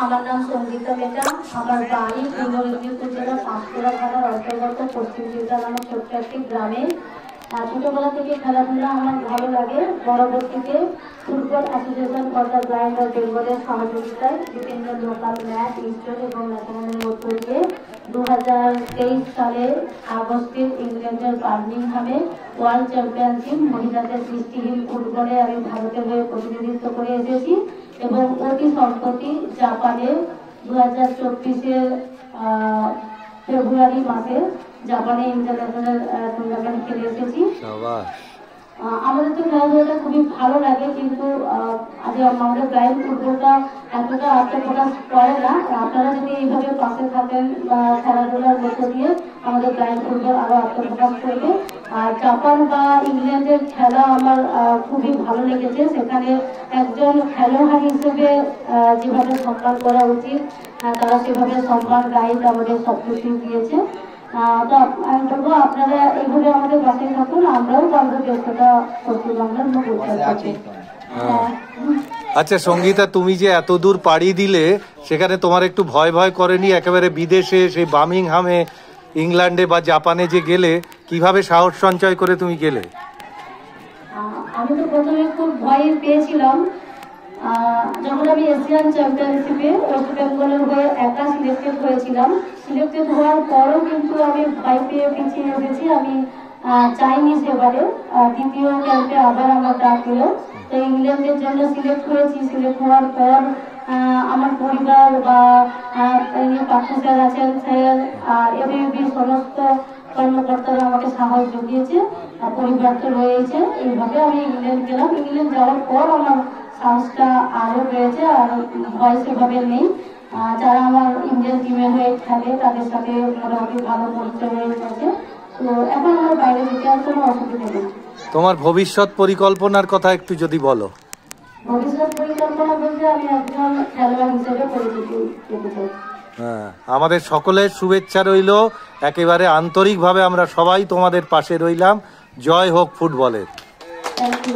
আমার নাম সঙ্গীতা বেটা। আমার বাড়ি পূর্ব মেদিনীপুর জেলার পাঁশকুড়া থানার অন্তর্গত পশ্চিম জিলা নামক ছোট্ট একটি গ্রামে। ছোটবেলা থেকে খেলাধুলা আমার ভালো লাগে। পরবর্তীতে football association for the blind of বেঙ্গলের সহযোগিতায় বিভিন্ন লোকাল ম্যাচ, স্টেট এবং ন্যাশনালের মধ্য দিয়ে 2023 সালে আগস্টে ইংল্যান্ডের বার্মিংহামে ওয়ার্ল্ড চ্যাম্পিয়নশিপ মহিলাদের দৃষ্টিহীন ফুটবলে আমি ভারতের হয়ে প্রতিনিধিত্ব করে এসেছি এবং অতি সম্প্রতি জাপানে 2024-এর ফেব্রুয়ারি মাসে জাপানে ইন্টারন্যাশনাল টুর্নামেন্ট খেলে এসেছি। আমাদের তো খেলাধুলাটা খুবই ভালো লাগে, কিন্তু আমাদের ব্লাইন্ড ফুটবলটা এতটা আত্মপ্রকাশ করে না। আপনারা যদি এইভাবে পাশে থাকেন বা খেলাধুলার মধ্য দিয়ে আমাদের ব্লাইন্ড ফুটবল আরো আত্মপ্রকাশ করবে। আর জাপান বা ইংল্যান্ডের খেলা আমার খুবই ভালো লেগেছে। সেখানে একজন খেলোয়াড় হিসেবে যেভাবে সম্মান করা উচিত তারা সেভাবে সম্মান গাইড আমাদের সবকিছু দিয়েছে। তো আমি বলবো আপনারা এইভাবে আমাদের পাশে থাকুন, আমরাও পারবো চেষ্টাটা পশ্চিম বাংলার মুখ উজ্জ্বল করতে। আচ্ছা সঙ্গীতা, তুমি যে এত দূর পাড়ি দিলে, সেখানে তোমার একটু ভয় ভয় করেনি? একেবারে বিদেশে, সেই বার্মিংহামে, ইংল্যান্ডে বা জাপানে যে গেলে, কিভাবে সাহস সঞ্চয় করে তুমি গেলে? আমি তো প্রথমে খুব ভয় পেয়েছিলাম। যখন আমি এশিয়ান চ্যাম্পিয়নশিপে ওয়েস্ট বেঙ্গলের হয়ে একা সিলেক্টেড হয়েছিলাম, সিলেক্টেড হওয়ার পরও কিন্তু আমি ভয় পেয়ে পিছিয়ে এসেছি। আমি চাইনি সেবারে দ্বিতীয় ক্যাম্পে আবার আমার ডাক দিল। তো ইংল্যান্ডের জন্য সিলেক্ট হয়েছি। সিলেক্ট হওয়ার পর আমার পরিবার বা পার্থ স্যার আছেন, স্যার এবিবি সমস্ত কর্মকর্তারা আমাকে সাহস জুগিয়েছে, পরিবার তো রয়েছে। এইভাবে আমি ইংল্যান্ড গেলাম। ইংল্যান্ড যাওয়ার পর আমার সাহসটা আরো বেড়েছে, আর ভয় সেভাবে নেই। যারা আমার ইন্ডিয়ান টিমে হয়ে খেলে তাদের সাথে মোটামুটি ভালো পরিচয় হয়ে গেছে। তো এখন আমার বাইরে যেতে আর কোনো অসুবিধা নেই। তোমার ভবিষ্যৎ পরিকল্পনার কথা একটু যদি বলো। ভবিষ্যৎ পরিকল্পনা বলতে আমি একজন খেলোয়াড় হিসেবে পরিচিতি পেতে চাই। হ্যাঁ, আমাদের সকলের শুভেচ্ছা রইল। একেবারে আন্তরিকভাবে আমরা সবাই তোমাদের পাশে রইলাম। জয় হোক ফুটবলের। Thank you.